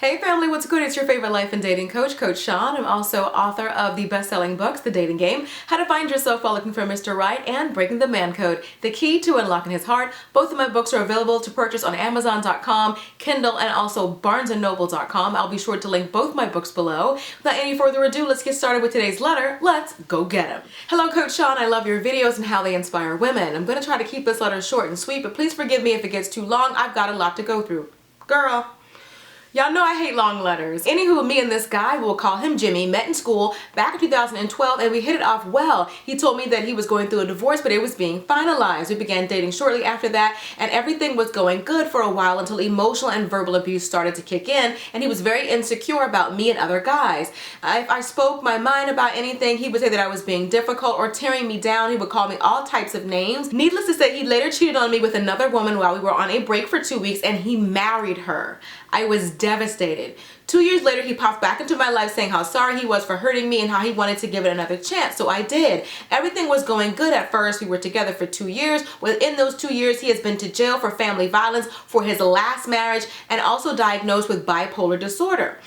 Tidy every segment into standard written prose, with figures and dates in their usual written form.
Hey family, what's good? It's your favorite life and dating coach, Coach Sean. I'm also author of the best-selling books, The Dating Game, How to Find Yourself While Looking for Mr. Right, and Breaking the Man Code, The Key to Unlocking His Heart. Both of my books are available to purchase on Amazon.com, Kindle, and also BarnesandNoble.com. I'll be sure to link both my books below. Without any further ado, let's get started with today's letter. Let's go get him. Hello, Coach Sean. I love your videos and how they inspire women. I'm going to try to keep this letter short and sweet, but please forgive me if it gets too long. I've got a lot to go through. Girl. Y'all know I hate long letters. Anywho, me and this guy, we'll call him Jimmy, met in school back in 2012 and we hit it off well. He told me that he was going through a divorce, but it was being finalized. We began dating shortly after that and everything was going good for a while until emotional and verbal abuse started to kick in, and he was very insecure about me and other guys. If I spoke my mind about anything, he would say that I was being difficult or tearing me down. He would call me all types of names. Needless to say, he later cheated on me with another woman while we were on a break for 2 weeks and he married her. I was devastated. 2 years later, he popped back into my life saying how sorry he was for hurting me and how he wanted to give it another chance. So I did. Everything was going good at first. We were together for 2 years. Within those 2 years, he has been to jail for family violence for his last marriage and also diagnosed with bipolar disorder.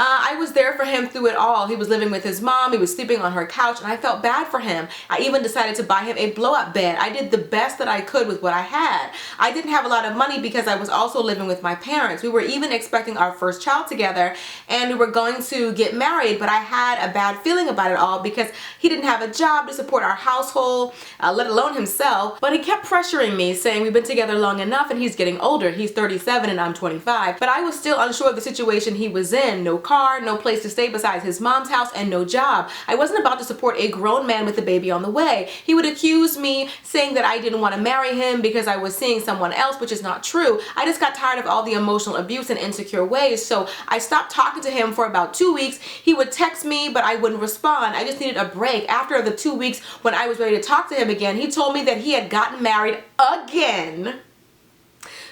I was there for him through it all. He was living with his mom, he was sleeping on her couch, and I felt bad for him. I even decided to buy him a blow-up bed. I did the best that I could with what I had. I didn't have a lot of money because I was also living with my parents. We were even expecting our first child together, and we were going to get married, but I had a bad feeling about it all because he didn't have a job to support our household, let alone himself. But he kept pressuring me, saying we've been together long enough and he's getting older. He's 37 and I'm 25. But I was still unsure of the situation he was in. No car, no place to stay besides his mom's house, and no job. I wasn't about to support a grown man with a baby on the way. He would accuse me saying that I didn't want to marry him because I was seeing someone else, which is not true. I just got tired of all the emotional abuse and insecure ways, so I stopped talking to him for about 2 weeks. He would text me, but I wouldn't respond. I just needed a break. After the 2 weeks, when I was ready to talk to him again, he told me that he had gotten married again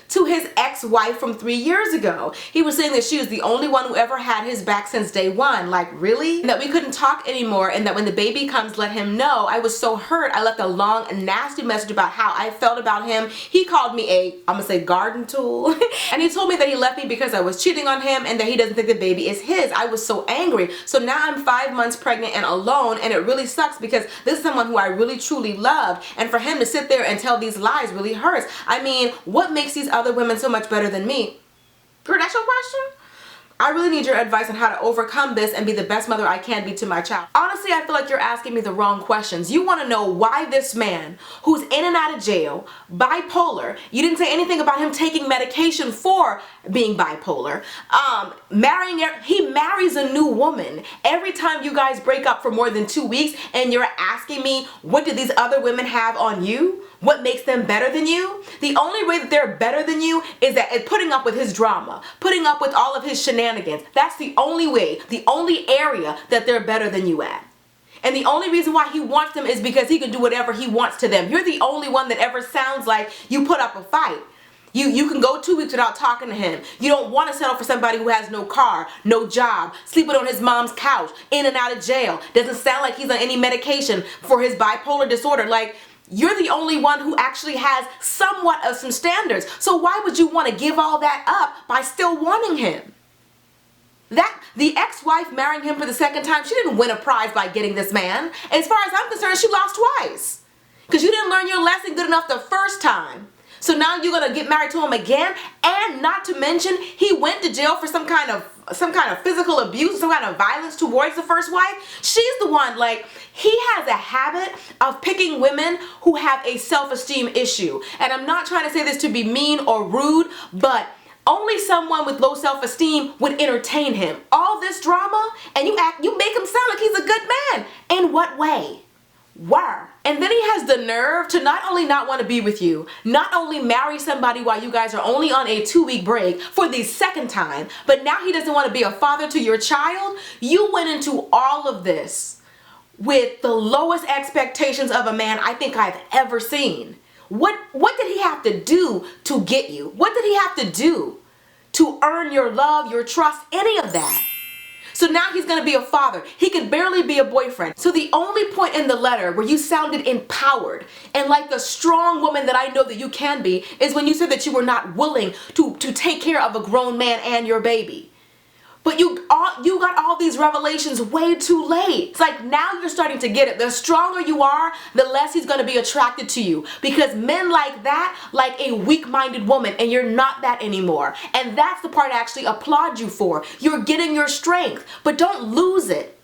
to his ex-wife from 3 years ago. He was saying that she was the only one who ever had his back since day one. Like, really? And that we couldn't talk anymore, and that when the baby comes, let him know. I was so hurt. I left a long, nasty message about how I felt about him. He called me a, I'm gonna say, garden tool. And he told me that he left me because I was cheating on him and that he doesn't think the baby is his. I was so angry. So now I'm 5 months pregnant and alone, and it really sucks because this is someone who I really truly loved, and for him to sit there and tell these lies really hurts. I mean, what makes these other women so much better than me? Girl, that's your question? I really need your advice on how to overcome this and be the best mother I can be to my child. Honestly, I feel like you're asking me the wrong questions. You want to know why this man, who's in and out of jail, bipolar, you didn't say anything about him taking medication for being bipolar, he marries a new woman every time you guys break up for more than 2 weeks, and you're asking me, what do these other women have on you? What makes them better than you? The only way that they're better than you is that putting up with his drama, putting up with all of his shenanigans. That's the only way, the only area that they're better than you at. And the only reason why he wants them is because he can do whatever he wants to them. You're the only one that ever sounds like you put up a fight. You can go 2 weeks without talking to him. You don't want to settle for somebody who has no car, no job, sleeping on his mom's couch, in and out of jail. Doesn't sound like he's on any medication for his bipolar disorder. Like, you're the only one who actually has somewhat of some standards. So why would you want to give all that up by still wanting him? The ex-wife marrying him for the second time, she didn't win a prize by getting this man. As far as I'm concerned, she lost twice. Because you didn't learn your lesson good enough the first time. So now you're gonna get married to him again, and not to mention he went to jail for some kind of physical abuse, some kind of violence towards the first wife. She's the one, like, he has a habit of picking women who have a self-esteem issue. And I'm not trying to say this to be mean or rude, but only someone with low self-esteem would entertain him. All this drama, and you make him sound like he's a good man. In what way? Where? And then he has the nerve to not only not want to be with you, not only marry somebody while you guys are only on a 2-week break for the second time, but now he doesn't want to be a father to your child. You went into all of this with the lowest expectations of a man I think I've ever seen. What did he have to do to get you? What did he have to do to earn your love, your trust, any of that? So now he's going to be a father. He can barely be a boyfriend. So the only point in the letter where you sounded empowered and like the strong woman that I know that you can be is when you said that you were not willing to take care of a grown man and your baby. But you got all these revelations way too late. It's like now you're starting to get it. The stronger you are, the less he's going to be attracted to you. Because men like that, like a weak-minded woman, and you're not that anymore. And that's the part I actually applaud you for. You're getting your strength, but don't lose it.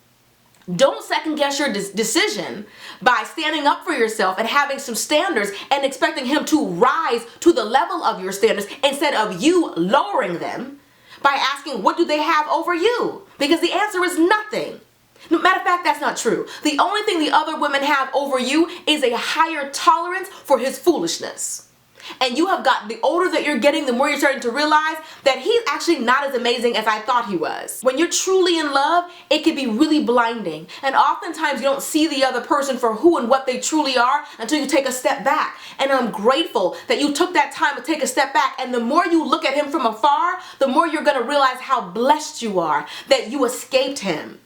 Don't second guess your decision by standing up for yourself and having some standards and expecting him to rise to the level of your standards instead of you lowering them by asking, what do they have over you? Because the answer is nothing. Matter of fact, that's not true. The only thing the other women have over you is a higher tolerance for his foolishness. And you have got, the older that you're getting, the more you're starting to realize that he's actually not as amazing as I thought he was. When you're truly in love, it can be really blinding. And oftentimes you don't see the other person for who and what they truly are until you take a step back. And I'm grateful that you took that time to take a step back. And the more you look at him from afar, the more you're going to realize how blessed you are that you escaped him.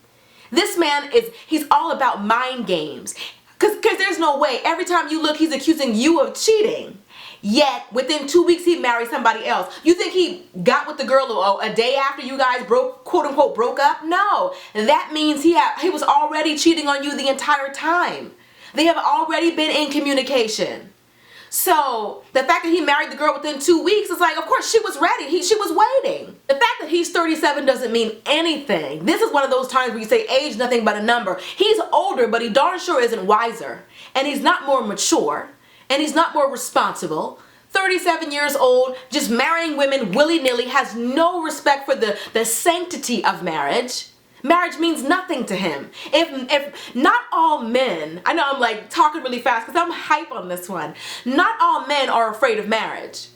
This man he's all about mind games. Because there's no way. Every time you look, he's accusing you of cheating. Yet, within 2 weeks, he married somebody else. You think he got with the girl a day after you guys quote unquote, broke up? No. That means he was already cheating on you the entire time. They have already been in communication. So, the fact that he married the girl within 2 weeks is like, of course, she was ready. She was waiting. The fact that he's 37 doesn't mean anything. This is one of those times where you say age, nothing but a number. He's older, but he darn sure isn't wiser. And he's not more mature. And he's not more responsible. 37 years old, just marrying women willy-nilly, has no respect for the sanctity of marriage. Marriage means nothing to him. If not all men, I know I'm like talking really fast because I'm hype on this one. Not all men are afraid of marriage.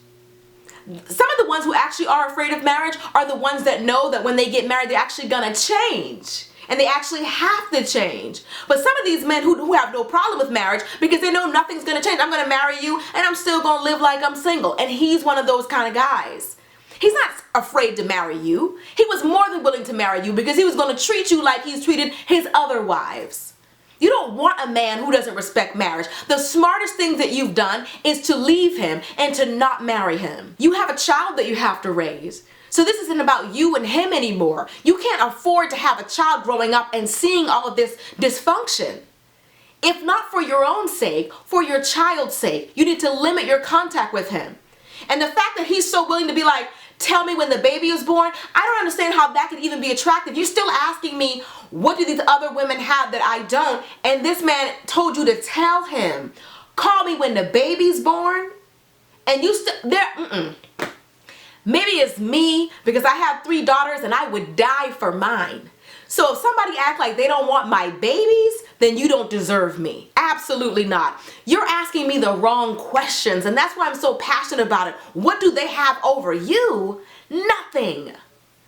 Some of the ones who actually are afraid of marriage are the ones that know that when they get married, they're actually gonna change. And they actually have to change. But some of these men who have no problem with marriage because they know nothing's going to change. I'm going to marry you and I'm still going to live like I'm single. And he's one of those kind of guys. He's not afraid to marry you. He was more than willing to marry you because he was going to treat you like he's treated his other wives. You don't want a man who doesn't respect marriage. The smartest thing that you've done is to leave him and to not marry him. You have a child that you have to raise. So this isn't about you and him anymore. You can't afford to have a child growing up and seeing all of this dysfunction. If not for your own sake, for your child's sake, you need to limit your contact with him. And the fact that he's so willing to be like, tell me when the baby is born, I don't understand how that could even be attractive. You're still asking me, what do these other women have that I don't? And this man told you to tell him, call me when the baby's born. And you still, Maybe it's me because I have 3 daughters and I would die for mine. So if somebody acts like they don't want my babies, then you don't deserve me. Absolutely not. You're asking me the wrong questions, and that's why I'm so passionate about it. What do they have over you? Nothing.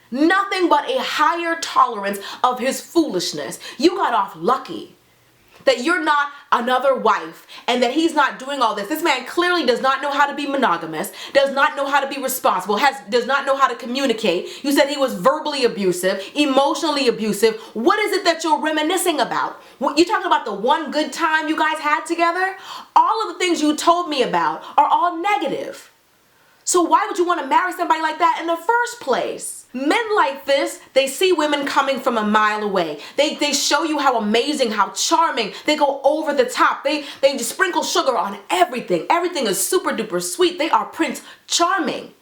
Nothing but a higher tolerance of his foolishness. You got off lucky that you're not another wife and that he's not doing all this. This man clearly does not know how to be monogamous, does not know how to be responsible, does not know how to communicate. You said he was verbally abusive, emotionally abusive. What is it that you're reminiscing about? You're talking about the one good time you guys had together? All of the things you told me about are all negative. So why would you want to marry somebody like that in the first place? Men like this, they see women coming from a mile away. They show you how amazing, how charming. They go over the top. They just sprinkle sugar on everything. Everything is super duper sweet. They are Prince Charming.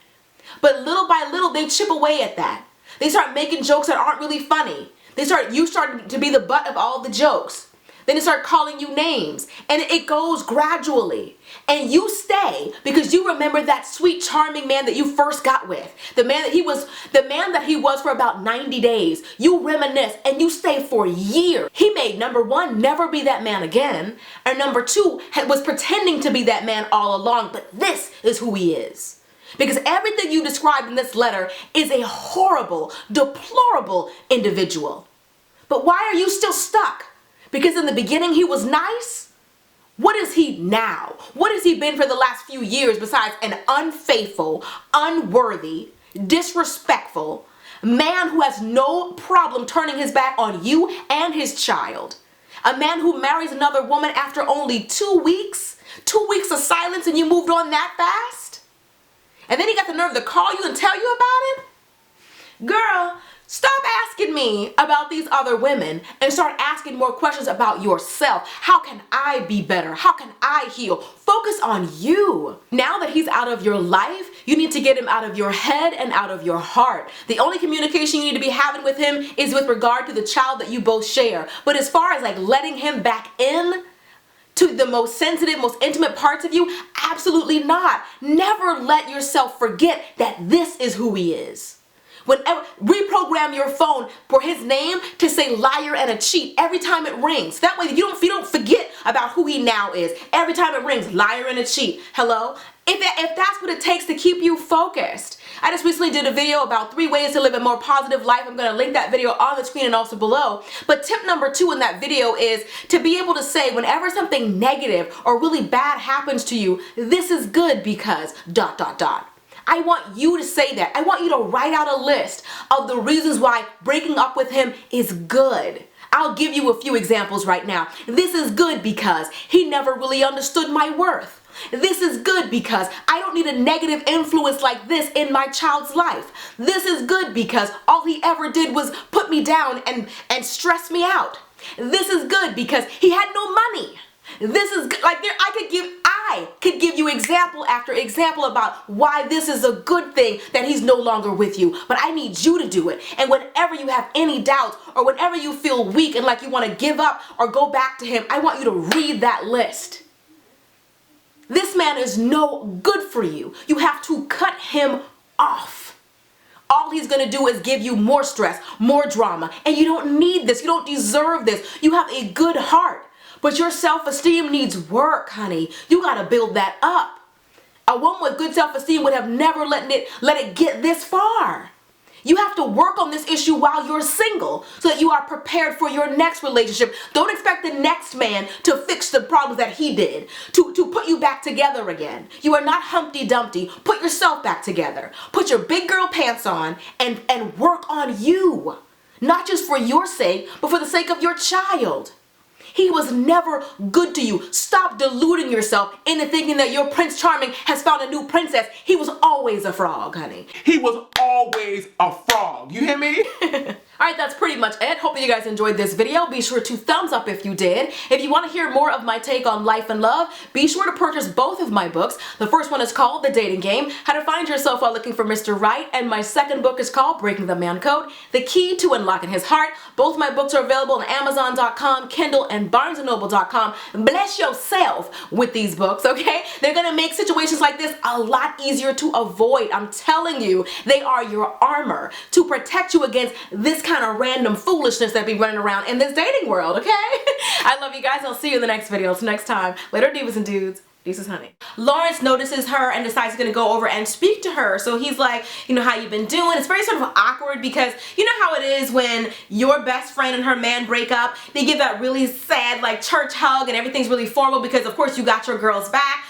But little by little, they chip away at that. They start making jokes that aren't really funny. You start to be the butt of all the jokes. Then they start calling you names. And it goes gradually. And you stay because you remember that sweet, charming man that you first got with. The man that he was for about 90 days. You reminisce and you stay for years. He may, number 1, never be that man again. And number 2, was pretending to be that man all along. But this is who he is. Because everything you described in this letter is a horrible, deplorable individual. But why are you still stuck? Because in the beginning he was nice? What is he now? What has he been for the last few years besides an unfaithful, unworthy, disrespectful man who has no problem turning his back on you and his child? A man who marries another woman after only 2 weeks? 2 weeks of silence and you moved on that fast? And then he got the nerve to call you and tell you about it? Girl, stop asking me about these other women and start asking more questions about yourself. How can I be better? How can I heal? Focus on you. Now that he's out of your life, you need to get him out of your head and out of your heart. The only communication you need to be having with him is with regard to the child that you both share. But as far as like letting him back in to the most sensitive, most intimate parts of you, absolutely not. Never let yourself forget that this is who he is. Whenever, reprogram your phone for his name to say liar and a cheat every time it rings. That way you don't forget about who he now is. Every time it rings, liar and a cheat. Hello? If that's what it takes to keep you focused. I just recently did a video about 3 ways to live a more positive life. I'm going to link that video on the screen and also below. But tip number 2 in that video is to be able to say whenever something negative or really bad happens to you, this is good because ... I want you to say that. I want you to write out a list of the reasons why breaking up with him is good. I'll give you a few examples right now. This is good because he never really understood my worth. This is good because I don't need a negative influence like this in my child's life. This is good because all he ever did was put me down and stress me out. This is good because he had no money. This is good. Like I could give you example after example about why this is a good thing that he's no longer with you. But I need you to do it. And whenever you have any doubts or whenever you feel weak and like you want to give up or go back to him, I want you to read that list. This man is no good for you. You have to cut him off. All he's going to do is give you more stress, more drama. And you don't need this. You don't deserve this. You have a good heart. But your self-esteem needs work, honey. You got to build that up. A woman with good self-esteem would have never let it get this far. You have to work on this issue while you're single so that you are prepared for your next relationship. Don't expect the next man to fix the problems that he did, to put you back together again. You are not Humpty Dumpty. Put yourself back together. Put your big girl pants on and work on you. Not just for your sake, but for the sake of your child. He was never good to you. Stop deluding yourself into thinking that your Prince Charming has found a new princess. He was always a frog, honey. He was always a frog. You hear me? Alright, that's pretty much it. Hope you guys enjoyed this video. Be sure to thumbs up if you did. If you want to hear more of my take on life and love, be sure to purchase both of my books. The first one is called The Dating Game, How to Find Yourself While Looking for Mr. Right, and my second book is called Breaking the Man Code, The Key to Unlocking His Heart. Both my books are available on Amazon.com, Kindle, and BarnesandNoble.com. Bless yourself with these books, okay? They're gonna make situations like this a lot easier to avoid. I'm telling you, they are your armor to protect you against this kind of random foolishness that be running around in this dating world, okay? I love you guys. I'll see you in the next video. Until next time. Later, divas and dudes. Deuces, honey. Lawrence notices her and decides he's gonna go over and speak to her. So he's like, you know, how you been doing? It's very sort of awkward because you know how it is when your best friend and her man break up. They give that really sad like church hug and everything's really formal because of course you got your girls back.